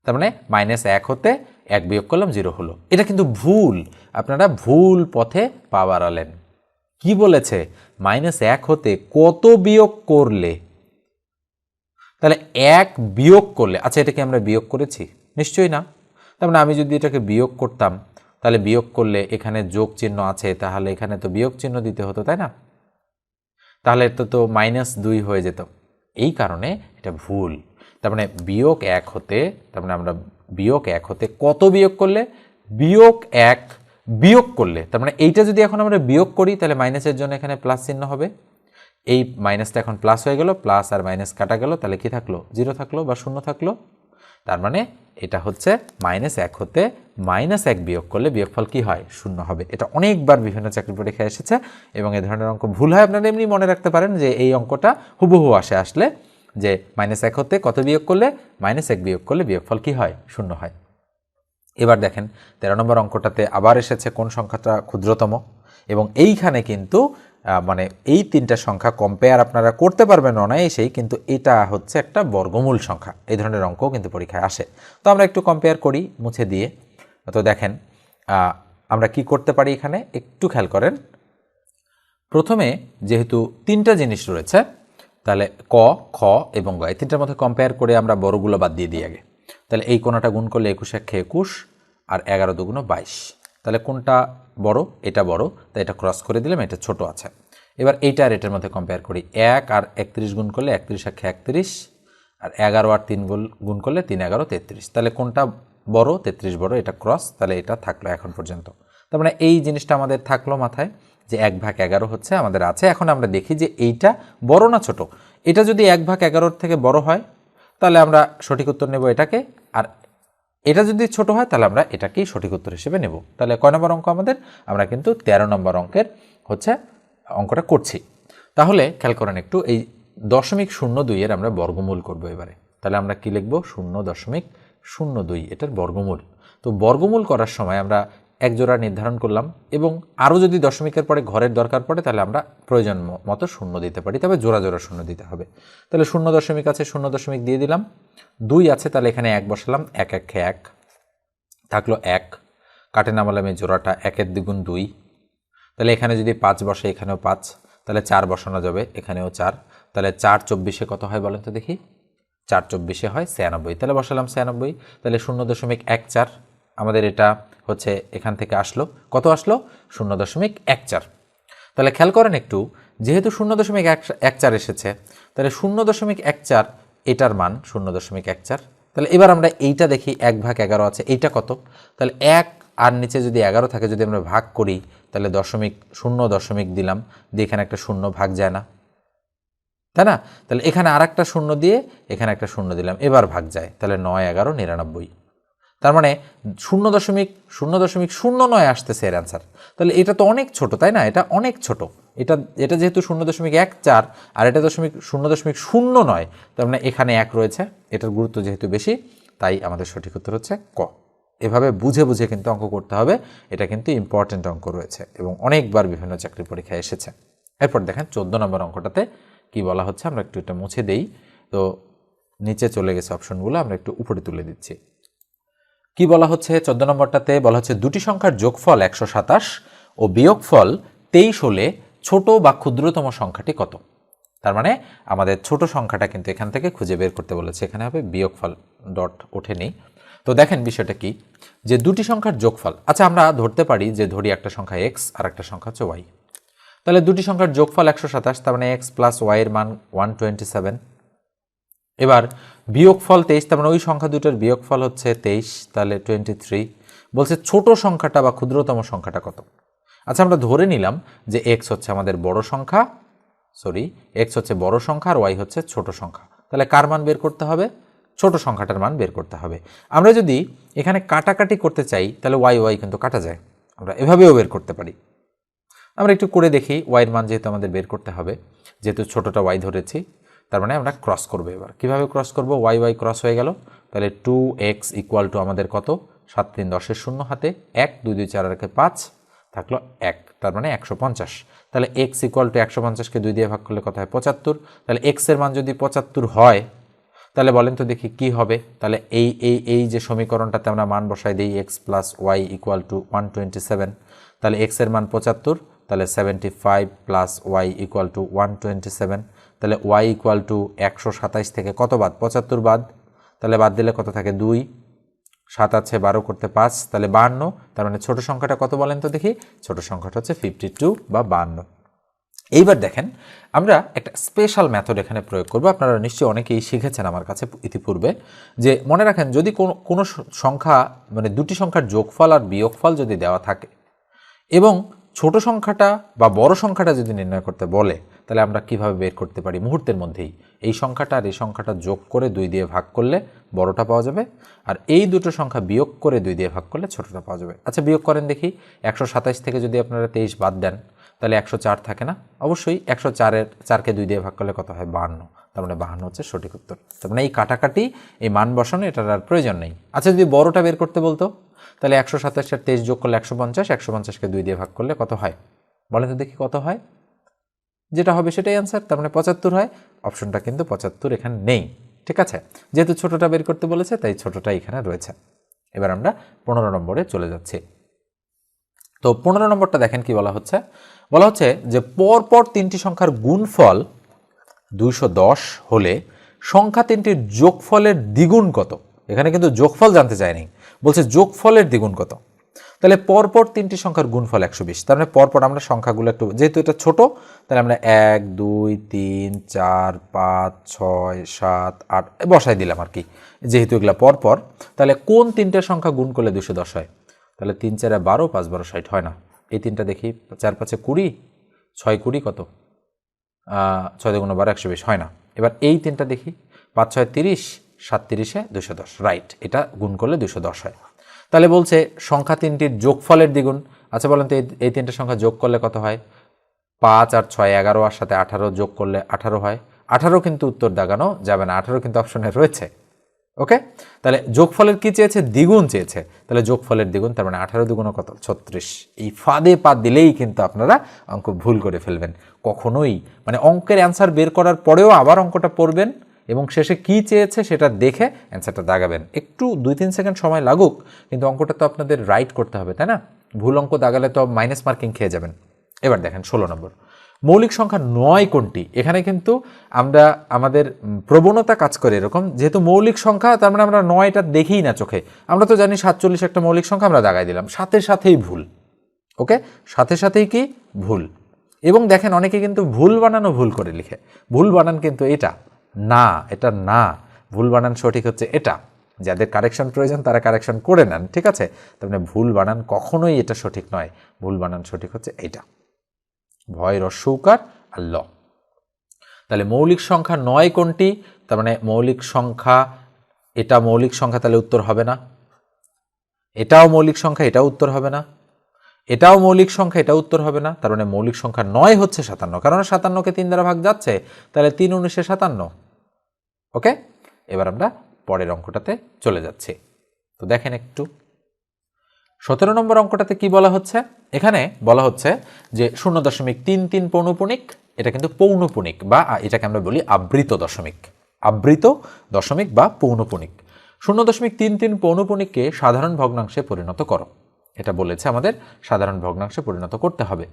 তার মানে -1 হতে 1 বিয়োগ করলাম 0 হলো। এটা কিন্তু ভুল, আপনারা ভুল পথে পা বাড়ালেন। কি বলেছে, -1 হতে কত বিয়োগ করলে, তাহলে 1 বিয়োগ করলে, আচ্ছা এটা কি আমরা বিয়োগ করেছি? নিশ্চয়ই না। তার মানে আমি যদি এটাকে বিয়োগ করতাম, তাহলে বিয়োগ করলে এখানে যোগ চিহ্ন আছে, তাহলে এখানে তো বিয়োগ চিহ্ন দিতে হতো, তাই না? তাহলে এটা তো -2 হয়ে যেত। এই কারণে এটা ভুল। তার মানে -1 হতে, তার মানে আমরা -1 হতে কত বিয়োগ করলে, -1 বিয়োগ করলে, তার মানে এইটা যদি এখন আমরা বিয়োগ করি তাহলে মাইনাসের জন্য এখানে প্লাস চিহ্ন হবে, এই মাইনাসটা এখন প্লাস হয়ে গেল, প্লাস আর মাইনাস কাটা গেল, তাহলে কি থাকলো, 0 থাকলো বা 0 থাকলো। তার মানে এটা হচ্ছে -1 হতে -1 বিয়োগ করলে বিয়োগফল কি হয়, 0 হবে। এটা অনেকবার বিভিন্ন চাকরি পরীক্ষায় এসেছে এবং এই ধরনের অঙ্ক ভুল হয়। আপনারা এমনি মনে রাখতে পারেন যে এই অঙ্কটা হুবহু আসলে যে -1 হতে কত বিয়োগ করলে, -1 বিয়োগ করলে বিয়োগফল কি হয়, 0 হয়। এবার দেখেন 13 নম্বর অঙ্কটাতে আবার এসেছে কোন সংখ্যাটা ক্ষুদ্রতম, এবং এইখানে কিন্তু মানে এই তিনটা সংখ্যা কম্পেয়ার আপনারা করতে পারবেন অনায়াসেই, কিন্তু এটা হচ্ছে একটা বর্গমূল সংখ্যা। এই ধরনের অঙ্কও কিন্তু পরীক্ষায় আসে। তো আমরা একটু কম্পেয়ার করি মুছে দিয়ে। তো দেখেন আমরা কি করতে পারি, এখানে একটু খেয়াল করেন। প্রথমে যেহেতু তিনটা জিনিস রয়েছে, তাহলে ক, খ এবং গ, এই তিনটার মধ্যে কম্পেয়ার করে আমরা বড়গুলো বাদ দিয়ে দিই আগে। তাহলে এই কোণাটা গুণ করলে 21 × 21 আর 11 × 2 = 22। তাহলে কোনটা বড়, এটা বড়, তাই এটা ক্রস করে দিলাম, এটা ছোট আছে। এবার এইটা আর এটার মধ্যে কম্পেয়ার করি, 1 আর 31 গুণ করলে 31 × 31, আর 11 আর 3 গুণ করলে 3 × 11 = 33। তাহলে কোনটা বড়, 33 বড়, এটা ক্রস, তাহলে এটা থাকলো এখন পর্যন্ত। তার মানে এই জিনিসটা আমাদের থাকলো মাথায় যে 1/11 হচ্ছে আমাদের আছে। এখন আমরা দেখি যে এইটা বড় না ছোট। এটা যদি 1/11 থেকে বড় হয় তাহলে আমরা সঠিক উত্তর নেব এটাকে, আর এটা যদি ছোট হয় তাহলে আমরা এটাকেই সঠিক উত্তর হিসেবে নেব। তাহলে কয় নম্বর অঙ্ক আমাদের, আমরা কিন্তু 13 নম্বর অঙ্কের হচ্ছে অঙ্কটা করছি। তাহলে খেয়াল করেন একটু, এই 0.02 এর আমরা বর্গমূল করব এবারে। তাহলে আমরা কি লিখব, 0.02 এটার বর্গমূল। তো বর্গমূল করার সময় আমরা এক জোড়া নির্ধারণ করলাম, এবং আরও যদি দশমিকের পরে ঘরের দরকার পড়ে তাহলে আমরা প্রয়োজন মতো 0 দিতে পারি, তবে জোড়া জোড়া 0 দিতে হবে। তাহলে 0 আছে, 0 দিয়ে দিলাম। 2 আছে, তাহলে এখানে 1 বসালাম, 1 × 1 থাকলো 1, কাটে নামালাম এই জোড়াটা, 1 × 2 = 2। তাহলে এখানে যদি 5 বসে, এখানেও 5, তাহলে 4 বসানো যাবে, এখানেও 4। তাহলে 4 × 24 কত হয় বলেন তো দেখি, 4 × 24 হয় 96। তাহলে বসালাম 96। তাহলে 0.14 আমাদের এটা হচ্ছে এখান থেকে আসলো, কত আসলো, 0.14। তাহলে খেয়াল করেন একটু, যেহেতু 0.14 এসেছে, তাহলে 0.14 এটার মান 0.14। তাহলে এবার আমরা এইটা দেখি, 1/11 আছে, এইটা কত, তাহলে 1 আর নিচে যদি 11 থাকে, যদি আমরা ভাগ করি তাহলে 0.0 দিলাম, দিয়ে এখানে একটা 0 ভাগ যায় না, তাই না? তাহলে এখানে আর একটা 0 দিয়ে এখানে একটা 0 দিলাম, এবার ভাগ যায়, তাহলে 9, 11, 99। তার মানে 0.009 আসতেছে এর অ্যান্সার। তাহলে এটা তো অনেক ছোট, তাই না? এটা অনেক ছোট। এটা যেহেতু 0.14 আর এটা 0.09, তার মানে এখানে 1 রয়েছে, এটার গুরুত্ব যেহেতু বেশি, তাই আমাদের সঠিক উত্তর হচ্ছে ক। এভাবে বুঝে বুঝে কিন্তু অঙ্ক করতে হবে, এটা কিন্তু ইম্পর্টেন্ট অঙ্ক রয়েছে এবং অনেকবার বিভিন্ন চাকরি পরীক্ষায় এসেছে। এরপর দেখেন 14 নম্বর অঙ্কটাতে কি বলা হচ্ছে, আমরা একটু এটা মুছে দেই। তো নিচে চলে গেছে অপশনগুলো, আমরা একটু উপরে তুলে দিচ্ছি। কি বলা হচ্ছে 14 নম্বরটাতে, বলা হচ্ছে দুটি সংখ্যার যোগফল 127 ও বিয়োগফল 23 হলে ছোট বা ক্ষুদ্রতম সংখ্যাটি কত। তার মানে আমাদের ছোট সংখ্যাটা কিন্তু এখান থেকে খুঁজে বের করতে বলেছে, এখানে হবে বিয়োগফল, ডট ওঠেনি। তো দেখেন বিষয়টা কি, যে দুটি সংখ্যার যোগফল, আচ্ছা আমরা ধরতে পারি যে ধরি একটা সংখ্যা x আর একটা সংখ্যা হচ্ছে y। তাহলে দুটি সংখ্যার যোগফল 127, তার মানে x + y এর মান 127। এবার বিয়োগফল 23, তার মানে ওই সংখ্যা দুটোর বিয়োগফল হচ্ছে 23, তাহলে 23। বলছে ছোট সংখ্যাটা বা ক্ষুদ্রতম সংখ্যাটা কত। আচ্ছা আমরা ধরে নিলাম যে x হচ্ছে আমাদের বড় সংখ্যা, x হচ্ছে বড় সংখ্যা আর y হচ্ছে ছোট সংখ্যা। তাহলে কার মান বের করতে হবে, ছোট সংখ্যাটার মান বের করতে হবে। আমরা যদি এখানে কাটাকাটি করতে চাই তাহলে y কিন্তু কাটা যায়, আমরা এভাবেও বের করতে পারি। আমরা একটু করে দেখি, y এর মান যেহেতু আমাদের বের করতে হবে, যেহেতু ছোটটা y ধরেছি, তার মানে আমরা ক্রস করবো। এবার কীভাবে ক্রস করব, y ক্রস হয়ে গেল, তাহলে 2x = আমাদের কত, 7 3 10 0 হাতে 1, 2 2 4 আর 5 থাকলো 1, তার মানে 150। তাহলে x = 150কে 2 দিয়ে ভাগ করলে কত হয়, 75। তাহলে x এর মান যদি 75 হয়, তাহলে বলেন তো দেখি কি হবে। তাহলে এই যে সমীকরণটাতে আমরা মান বসাই দিই, x + y = 127, তাহলে x এর মান 75, তাহলে 75 প্লাস ওয়াই ইকুয়াল টু 127, তাহলে ওয়াই ইকুয়াল টু 127 থেকে কত বাদ? 75 বাদ, তাহলে বাদ দিলে কত থাকে? 2, 7 আছে 12 করতে 5, তাহলে 52। তার মানে ছোট সংখ্যাটা কত বলেন তো দেখি? ছোট সংখ্যাটা হচ্ছে 52 বা 52। এইবার দেখেন আমরা একটা স্পেশাল মেথড এখানে প্রয়োগ করব। আপনারা নিশ্চয়ই অনেকেই শিখেছেন আমার কাছে ইতিপূর্বে, যে মনে রাখেন যদি কোনো সংখ্যা মানে দুটি সংখ্যার যোগফল আর বিয়োগফল যদি দেওয়া থাকে এবং ছোট সংখ্যাটা বা বড় সংখ্যাটা যদি নির্ণয় করতে বলে, তাহলে আমরা কিভাবে বের করতে পারি? মুহূর্তের মধ্যেই এই সংখ্যাটা আর এই সংখ্যাটা যোগ করে 2 দিয়ে ভাগ করলে বড়টা পাওয়া যাবে, আর এই দুটো সংখ্যা বিয়োগ করে 2 দিয়ে ভাগ করলে ছোটটা পাওয়া যাবে। আচ্ছা বিয়োগ করেন দেখি। 127 থেকে যদি আপনারা 23 বাদ দেন তাহলে 104 থাকে না? অবশ্যই 104-কে 2 দিয়ে ভাগ করলে কত হয়? 52। তার মানে 52 হচ্ছে সঠিক উত্তর। তার মানে এই কাটাকাটি, এই মান বসানো, এটার আর প্রয়োজন নেই। আচ্ছা যদি বড়টা বের করতে বলতো, তাহলে 127 আর 23 যোগ করলে 150, 150-কে 2 দিয়ে ভাগ করলে কত হয়? বলেন তো দেখি কত হয়? যেটা হবে সেটাই অ্যান্সার, তার মানে 75 হয়। অপশনটা কিন্তু 75 এখানে নেই, ঠিক আছে? যেহেতু ছোটটা বের করতে বলেছে তাই ছোটটা এখানে রয়েছে। এবার আমরা 15 নম্বরে চলে যাচ্ছি। তো 15 নম্বরটা দেখেন কি বলা হচ্ছে। বলা হচ্ছে যে পরপর 3টি সংখ্যার গুণফল 210 হলে সংখ্যা 3টির যোগফলের দ্বিগুণ কত? এখানে কিন্তু যোগফল জানতে চায়নি, বলছে যোগফলের দ্বিগুণ কত। তাহলে পরপর 3টি সংখ্যার গুণফল 120। তার মানে পরপর আমরা সংখ্যাগুলো একটু, যেহেতু এটা ছোট, তাহলে আমরা 1 2 3 4 5 6 7 8 বসাই দিলাম আর কি, যেহেতু এগুলো পরপর। তাহলে কোন 3টে সংখ্যা গুণ করলে 210 হয়? তাহলে 3 4 12, 5 12 60 হয় না। এই 3টা দেখি, 4 5 20, 6 20 কত? 6 2 12, 120 হয় না। এবার এই 3টা দেখি, 5 6 30, 7 30 210, রাইট, এটা গুণ করলে 210 হয়। তাহলে বলছে সংখ্যা 3টির যোগফলের দ্বিগুণ। আচ্ছা বলেন তো এই 3টে সংখ্যা যোগ করলে কত হয়? 5 আর 6 11, আর সাথে 18 যোগ করলে 18 হয়। 18 কিন্তু উত্তর দাগানো যাবে না, 18 কিন্তু অপশনে রয়েছে। ওকে, তাহলে যোগফলের কি চেয়েছে? দ্বিগুণ চেয়েছে। তাহলে যোগফলের দ্বিগুণ, তার মানে 18 দুগুণ কত? 36। এই ফাঁদে পা দিলেই কিন্তু আপনারা অঙ্ক ভুল করে ফেলবেন। কখনোই মানে অঙ্কের অ্যান্সার বের করার পরেও আবার অঙ্কটা পড়বেন এবং শেষে কি চেয়েছে সেটা দেখে অ্যান্সারটা দাগাবেন। একটু 2-3 সেকেন্ড সময় লাগুক, কিন্তু অঙ্কটা তো আপনাদের রাইট করতে হবে, তাই না? ভুল অঙ্ক দাগালে তো মাইনাস মার্কিং খেয়ে যাবেন। এবার দেখেন 16 নম্বর, মৌলিক সংখ্যা 9 কোনটি? এখানে কিন্তু আমরা আমাদের প্রবণতা কাজ করে এরকম, যেহেতু মৌলিক সংখ্যা তার মানে আমরা 9টা দেখি না চোখে। আমরা তো জানি 47 একটা মৌলিক সংখ্যা, আমরা দাগাই দিলাম, সাথে সাথেই ভুল। ওকে, সাথে সাথেই কি ভুল। এবং দেখেন অনেকে কিন্তু ভুল বানানো ভুল করে লিখে। ভুল বানান কিন্তু এটা না, এটা না, ভুল বানান সঠিক হচ্ছে এটা। যাদের কারেকশন প্রয়োজন তারা কারেকশন করে নেন, ঠিক আছে? তার মানে ভুল বানান কখনোই এটা সঠিক নয়, ভুল বানান সঠিক হচ্ছে এইটা, ভয় রস্যৌকার আর ল। তাহলে মৌলিক সংখ্যা 9 কোনটি? তার মানে মৌলিক সংখ্যা, এটা মৌলিক সংখ্যা, তাহলে উত্তর হবে না। এটাও মৌলিক সংখ্যা, এটাও উত্তর হবে না। এটাও মৌলিক সংখ্যা, এটাও উত্তর হবে না। তার মানে মৌলিক সংখ্যা 9 হচ্ছে 57, কারণ 57কে 3 দ্বারা ভাগ যাচ্ছে, তাহলে 3 19 57। ওকে, এবার আমরা পরের অঙ্কটাতে চলে যাচ্ছি। তো দেখেন একটু 17 নম্বর অঙ্কটাতে কি বলা হচ্ছে? এখানে বলা হচ্ছে যে 0.33 পৌনপুণিক, এটা কিন্তু পৌনপুণিক বা এটাকে আমরা বলি আবৃত দশমিক, আবৃত দশমিক বা পৌনপুণিক। 0.33 পৌনপুণিককে সাধারণ ভগ্নাংশে পরিণত করো। এটা বলেছে আমাদের সাধারণ ভগ্নাংশে পরিণত করতে হবে।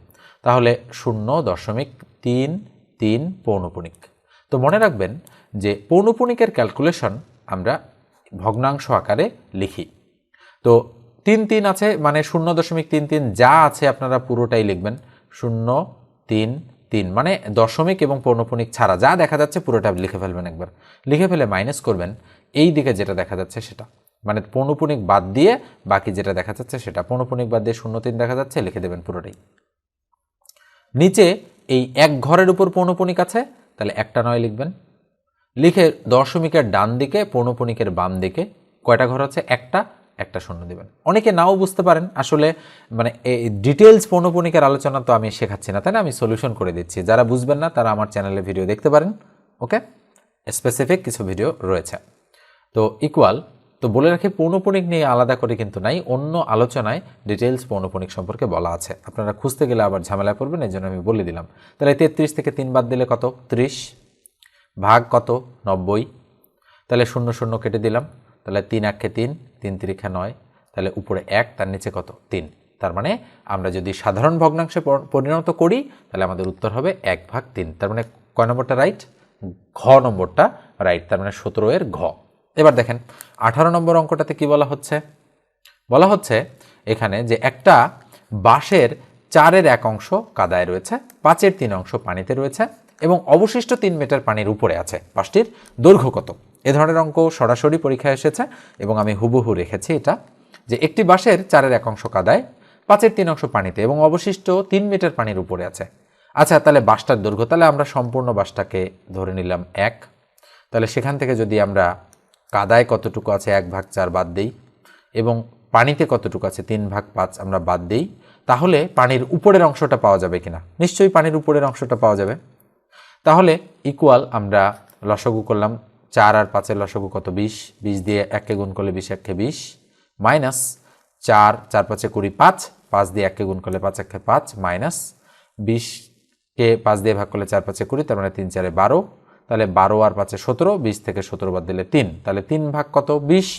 তাহলে 0.33 পৌনপুণিক। তো মনে রাখবেন যে পৌনপুণিকের ক্যালকুলেশন আমরা ভগ্নাংশ আকারে লিখি। তো 3 আছে, মানে 0.33 যা আছে আপনারা পুরোটাই লিখবেন। 0.33 মানে দশমিক এবং পৌনপুণিক ছাড়া যা দেখা যাচ্ছে পুরোটা লিখে ফেলবেন একবার। লিখে ফেলে মাইনাস করবেন এই দিকে যেটা দেখা যাচ্ছে সেটা, মানে পৌনপুণিক বাদ দিয়ে বাকি যেটা দেখা যাচ্ছে সেটা। পৌনপুণিক বাদ দিয়ে 0.3 দেখা যাচ্ছে, লিখে দেবেন পুরোটাই। নিচে এই এক ঘরের উপর পৌনপুণিক আছে, তাহলে একটা 9 লিখবেন। লিখে দশমিকের ডান দিকে পৌনপুণিকের বাম দিকে কয়টা ঘর আছে? একটা 0 দেবেন। অনেকে নাও বুঝতে পারেন, আসলে মানে এই ডিটেলস পৌনপুণিকের আলোচনা তো আমি শেখাচ্ছি না, তাই না? আমি সলিউশন করে দিচ্ছি। যারা বুঝবেন না তারা আমার চ্যানেলে ভিডিও দেখতে পারেন। ওকে, স্পেসিফিক কিছু ভিডিও রয়েছে। তো ইকুয়াল, তো বলে রাখি পৌনপুণিক নিয়ে আলাদা করে কিন্তু নাই, অন্য আলোচনায় ডিটেলস পৌনপুণিক সম্পর্কে বলা আছে। আপনারা খুঁজতে গেলে আবার ঝামেলা করবেন, এই জন্য আমি বলে দিলাম। তাহলে 33 থেকে 3 বাদ দিলে কত? 30, ভাগ কত? 90। তাহলে 0 0 কেটে দিলাম, তাহলে 3 1 3, 3 3 9, তাহলে উপরে 1, তার নিচে কত? 3। তার মানে আমরা যদি সাধারণ ভগ্নাংশে পরিণত করি তাহলে আমাদের উত্তর হবে 1/3। তার মানে কয় নম্বরটা রাইট? ঘ নম্বরটা রাইট, তার মানে 17 এর ঘ। এবার দেখেন 18 নম্বর অঙ্কটাতে কি বলা হচ্ছে? বলা হচ্ছে এখানে যে একটা বাঁশের 4-এর 1 অংশ কাদায় রয়েছে, 5-এর 3 অংশ পানিতে রয়েছে এবং অবশিষ্ট 3 মিটার পানির উপরে আছে। বাঁশটির দৈর্ঘ্য কত? এ ধরনের অঙ্ক সরাসরি পরীক্ষায় এসেছে এবং আমি হুবহু রেখেছি এটা, যে একটি বাঁশের 4-এর 1 অংশ কাদায়, 5-এর 3 অংশ পানিতে এবং অবশিষ্ট 3 মিটার পানির উপরে আছে। আচ্ছা, তাহলে বাঁশটার দৈর্ঘ্য, তাহলে আমরা সম্পূর্ণ বাঁশটাকে ধরে নিলাম 1। তাহলে সেখান থেকে যদি আমরা কাদায় কতটুকু আছে 1/4 বাদ দিই এবং পানিতে কতটুকু আছে 3/5 আমরা বাদ দিই, তাহলে পানির উপরের অংশটা পাওয়া যাবে কিনা? নিশ্চয়ই পানির উপরের অংশটা পাওয়া যাবে। তাহলে ইকুয়াল আমরা লসাগু করলাম, 4 আর 5-এর লসাগু কত? 20, 20 দিয়ে 1কে গুণ করলে 20 1 20, মাইনাস 4, 4 5 20, 5 দিয়ে 1কে গুণ করলে 5 1 5, মাইনাস 20কে 5 দিয়ে ভাগ করলে 4 5 20, তার মানে 3 4 12, তাহলে 12 আর 5 17, 20 থেকে 17 বাদ দিলে 3, তাহলে 3 ভাগ কত? 20।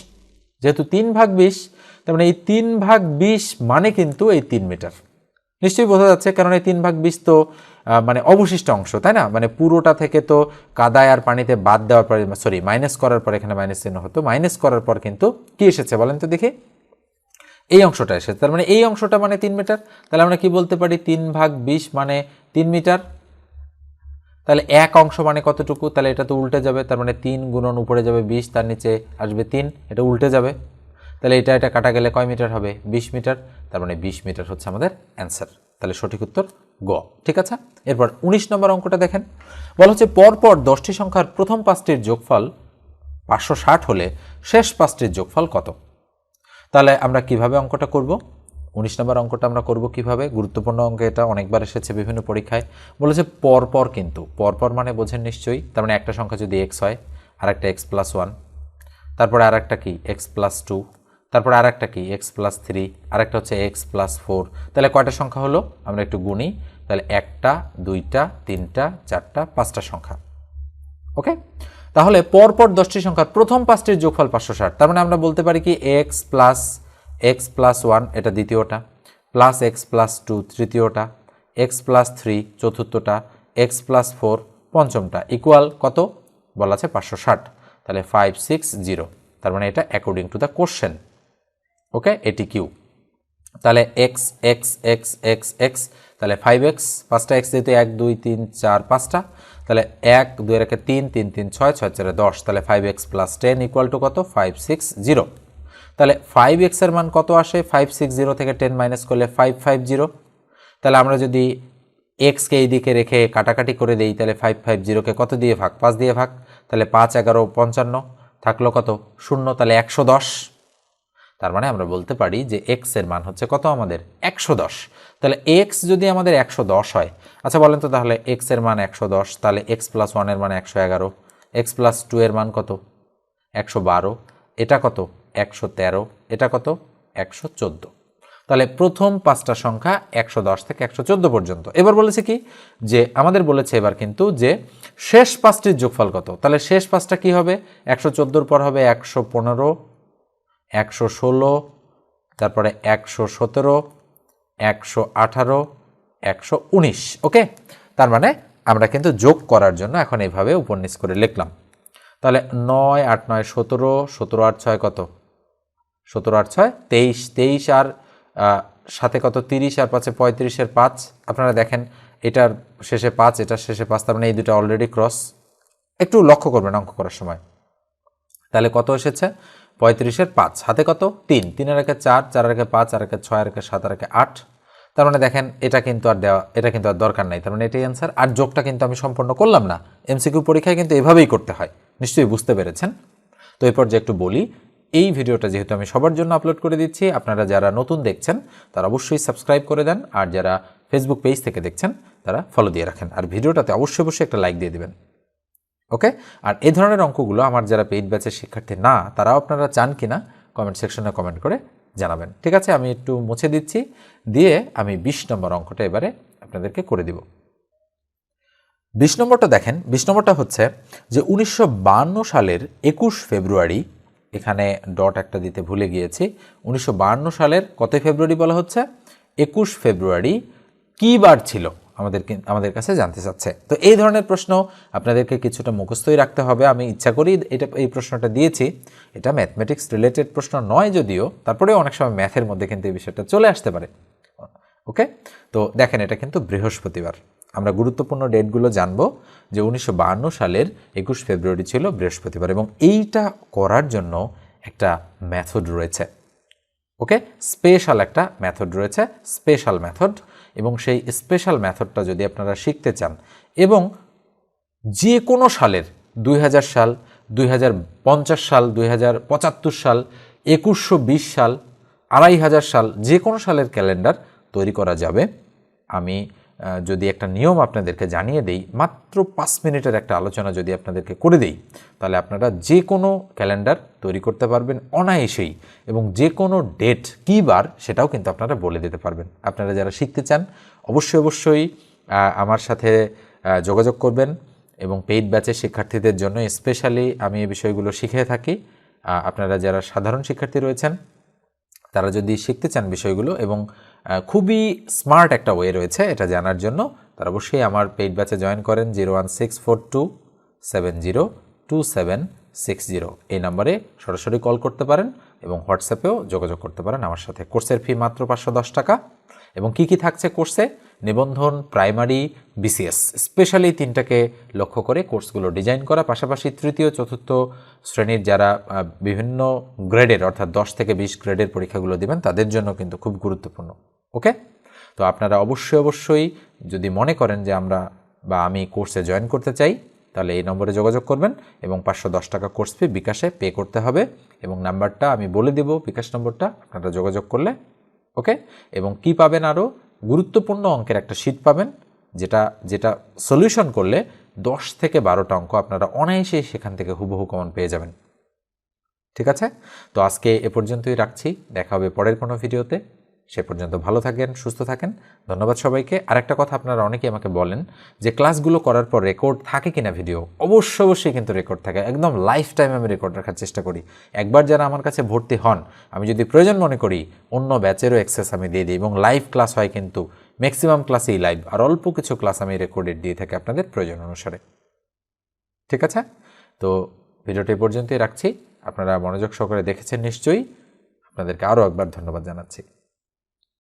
যেহেতু 3/20, তার মানে এই 3/20 মানে কিন্তু এই 3 মিটার। নিশ্চয়ই বোঝা যাচ্ছে, কারণ এই 3/20 তো মানে অবশিষ্ট অংশ, তাই না? মানে পুরোটা থেকে তো কাদায় আর পানিতে বাদ দেওয়ার পরে, সরি মাইনাস করার পর, এখানে মাইনাস চিহ্ন হতো, মাইনাস করার পর কিন্তু কি এসেছে বলেন তো দেখি? এই অংশটা এসেছে, তার মানে এই অংশটা মানে 3 মিটার। তাহলে আমরা কি বলতে পারি? 3/20 মানে 3 মিটার। তাহলে 1 অংশ মানে কতটুকু? তাহলে এটা তো উল্টে যাবে, তার মানে 3 গুণন উপরে যাবে 20, তার নিচে আসবে 3, এটা উল্টে যাবে। তাহলে এটা কাটা গেলে কয় মিটার হবে? 20 মিটার। তার মানে 20 মিটার হচ্ছে আমাদের অ্যান্সার। তাহলে সঠিক উত্তর গ। ঠিক আছে, এরপর 19 নম্বর অঙ্কটা দেখেন। বলা হচ্ছে পরপর 10টি সংখ্যার প্রথম 5টির যোগফল 560 হলে শেষ 5টির যোগফল কত? তাহলে আমরা কিভাবে অঙ্কটা করব? 19 নম্বর অঙ্কটা আমরা করব কিভাবে? গুরুত্বপূর্ণ অঙ্ক এটা, অনেকবার এসেছে বিভিন্ন পরীক্ষায়। বলেছে পরপর, কিন্তু পরপর মানে বোঝেন নিশ্চয়ই, তার মানে একটা সংখ্যা যদি x হয়, আর একটা x+1, তারপরে আর একটা কি x+2, তারপরে আর একটা কি x+3, আর একটা হচ্ছে x+4, তাহলে কয়টা সংখ্যা হলো? আমরা একটু গুনি, তাহলে 1টা 2টা 3টা 4টা 5টা সংখ্যা। ওকে, তাহলে পরপর 10টি সংখ্যার প্রথম 5টির যোগফল 560, তার মানে আমরা বলতে পারি কি x+1 এটা দ্বিতীয়টা, plus x+2 তৃতীয়টা, x+3 চতুর্থটা, x+4 পঞ্চমটা, equal কত? বলা আছে 560। তাহলে 560, তার মানে এটা অ্যাকর্ডিং টু দ্য কোশ্চেন। ওকে, এটি কিউ। তাহলে x x x x x, তাহলে 5x, 5টা x যেহেতু 1 2 3 4 5টা, তাহলে 1 2 এর 3 3 3 6 6 4 10, তাহলে 5x + 10 ইকুয়াল টু কত? 560। তাহলে 5x এর মান কত আসে? 560 থেকে 10 মাইনাস করলে 550। তাহলে আমরা যদি x কে এই দিকে রেখে কাটাকাটি করে দেই, তাহলে 550 কে কত দিয়ে ভাগ? 5 দিয়ে ভাগ, তাহলে 5 11 55, থাকলো কত? 0, তাহলে 110। তার মানে আমরা বলতে পারি যে x এর মান হচ্ছে কত? আমাদের 110। তাহলে x যদি আমাদের 110 হয়, আচ্ছা বলেন তো তাহলে x এর মান 110, তাহলে x+1 এর মান 111, x+2 এর মান কত? 112, এটা কত? 113, এটা কত? 114। তাহলে প্রথম 5টা সংখ্যা 110 থেকে 114 পর্যন্ত। এবার বলেছে কি যে আমাদের বলেছে এবার কিন্তু যে শেষ 5টির যোগফল কত? তাহলে শেষ 5টা কি হবে? 114 পর হবে 115, 116, তারপরে 117, 118, 119। ওকে, তার মানে আমরা কিন্তু যোগ করার জন্য এখন এইভাবে উপর নিচ করে লিখলাম। তাহলে 9 8 9 17, 17 8 6 কত? 17 8 6 23, 23 আর সাথে কত? 30, আর 5 35 এর 5। আপনারা দেখেন এটার শেষে 5, এটার শেষে 5, তার মানে এই দুটো অলরেডি ক্রস। একটু লক্ষ্য করবেন অঙ্ক করার সময়। তাহলে কত এসেছে? 35 এর 5, হাতে কত? 3, 3 এর 4, 4 এর 5, আর 6 এর 7, আর 8। তার মানে দেখেন এটা কিন্তু আর দেওয়া, এটা কিন্তু আর দরকার নাই, তার মানে এটাই অ্যান্সার। আর যোগটা কিন্তু আমি সম্পূর্ণ করলাম না, এমসিকিউ পরীক্ষায় কিন্তু এভাবেই করতে হয়, নিশ্চয়ই বুঝতে পেরেছেন। তো এরপর যে একটু বলি, এই ভিডিওটা যেহেতু আমি সবার জন্য আপলোড করে দিচ্ছি, আপনারা যারা নতুন দেখছেন তারা অবশ্যই সাবস্ক্রাইব করে দেন, আর যারা ফেসবুক পেজ থেকে দেখছেন তারা ফলো দিয়ে রাখেন, আর ভিডিওটাতে অবশ্যই একটা লাইক দিয়ে দিবেন। ওকে, আর এই ধরনের অঙ্কগুলো আমার যারা পেইড ব্যাচের শিক্ষার্থী না, তারাও আপনারা চান কিনা কমেন্ট সেকশনে কমেন্ট করে জানাবেন। ঠিক আছে, আমি একটু মুছে দিচ্ছি, দিয়ে আমি 20 নম্বর অঙ্কটা এবারে আপনাদেরকে করে দিব। 20 নম্বরটা দেখেন। 20 নম্বরটা হচ্ছে যে 1952 সালের 21 ফেব্রুয়ারি, এখানে ডট একটা দিতে ভুলে গিয়েছি, 1952 সালের কত ফেব্রুয়ারি বলা হচ্ছে? 21 ফেব্রুয়ারি কী বার ছিল আমাদের কাছে জানতে চাচ্ছে। তো এই ধরনের প্রশ্ন আপনাদেরকে কিছুটা মুখস্থই রাখতে হবে। আমি ইচ্ছা করি এই প্রশ্নটা দিয়েছি। এটা ম্যাথমেটিক্স রিলেটেড প্রশ্ন নয় যদিও, তারপরেও অনেক সময় ম্যাথের মধ্যে কিন্তু এই বিষয়টা চলে আসতে পারে। ওকে, তো দেখেন এটা কিন্তু বৃহস্পতিবার। আমরা গুরুত্বপূর্ণ ডেটগুলো জানবো যে 1952 সালের 21 ফেব্রুয়ারি ছিল বৃহস্পতিবার, এবং এইটা করার জন্য একটা মেথড রয়েছে। ওকে, স্পেশাল একটা মেথড রয়েছে, স্পেশাল মেথড। এবং সেই স্পেশাল মেথডটা যদি আপনারা শিখতে চান এবং যে কোনো সালের 2000 সাল, 2050 সাল, 2075 সাল, 2120 সাল, 2500 সাল, যে কোনো সালের ক্যালেন্ডার তৈরি করা যাবে। আমি যদি একটা নিয়ম আপনাদেরকে জানিয়ে দেই, মাত্র 5 মিনিটের একটা আলোচনা যদি আপনাদেরকে করে দেই, তাহলে আপনারা যে কোনো ক্যালেন্ডার তৈরি করতে পারবেন অনায়াসেই, এবং যে কোনো ডেট কী বার সেটাও কিন্তু আপনারা বলে দিতে পারবেন। আপনারা যারা শিখতে চান অবশ্যই আমার সাথে যোগাযোগ করবেন, এবং পেইড ব্যাচের শিক্ষার্থীদের জন্য স্পেশালি আমি এই বিষয়গুলো শিখিয়ে থাকি। আপনারা যারা সাধারণ শিক্ষার্থী রয়েছেন তারা যদি শিখতে চান বিষয়গুলো, এবং খুবই স্মার্ট একটা ওয়ে রয়েছে এটা জানার জন্য, তারা অবশ্যই আমার পেইড ব্যাচে জয়েন করেন। 01642702760 এই নাম্বারে সরাসরি কল করতে পারেন, এবং হোয়াটসঅ্যাপেও যোগাযোগ করতে পারেন আমার সাথে। কোর্সের ফি মাত্র 510 টাকা। এবং কি কি থাকছে কোর্সে? নিবন্ধন, প্রাইমারি, বিসিএস, স্পেশালি 3টাকে লক্ষ্য করে কোর্সগুলো ডিজাইন করা। পাশাপাশি তৃতীয় চতুর্থ শ্রেণীর যারা বিভিন্ন গ্রেডের অর্থাৎ 10 থেকে 20 গ্রেডের পরীক্ষাগুলো দিবেন তাদের জন্য কিন্তু খুব গুরুত্বপূর্ণ। ওকে, তো আপনারা অবশ্যই যদি মনে করেন যে আমি কোর্সে জয়েন করতে চাই, তাহলে এই নম্বরে যোগাযোগ করবেন, এবং 510 টাকা কোর্স ফি বিকাশে পে করতে হবে, এবং নাম্বারটা আমি বলে দেব, বিকাশ নম্বরটা, আপনারা যোগাযোগ করলে। ওকে, এবং কি পাবেন? আরও গুরুত্বপূর্ণ অঙ্কের একটা শীট পাবেন, যেটা সলিউশন করলে 10 থেকে 12টা অঙ্ক আপনারা অনায়াসেই সেখান থেকে হুবহু কমন পেয়ে যাবেন। ঠিক আছে, তো আজকে এ পর্যন্তই রাখছি। দেখা হবে পরের কোনো ভিডিওতে। সে পর্যন্ত ভালো থাকেন, সুস্থ থাকেন। ধন্যবাদ সবাইকে। আর একটা কথা, আপনারা অনেকেই আমাকে বলেন যে ক্লাসগুলো করার পর রেকর্ড থাকে কিনা ভিডিও। অবশ্যই কিন্তু রেকর্ড থাকে, একদম লাইফ টাইম আমি রেকর্ড রাখার চেষ্টা করি। একবার যারা আমার কাছে ভর্তি হন, আমি যদি প্রয়োজন মনে করি অন্য ব্যাচেরও অ্যাক্সেস আমি দিয়ে দিই, এবং লাইভ ক্লাস হয় কিন্তু ম্যাক্সিমাম ক্লাসেই লাইভ, আর অল্প কিছু ক্লাস আমি রেকর্ডেড দিয়ে থাকি আপনাদের প্রয়োজন অনুসারে। ঠিক আছে, তো ভিডিওটি পর্যন্তই রাখছি। আপনারা মনোযোগ সহকারে দেখেছেন নিশ্চয়ই। আপনাদেরকে আরও একবার ধন্যবাদ জানাচ্ছি।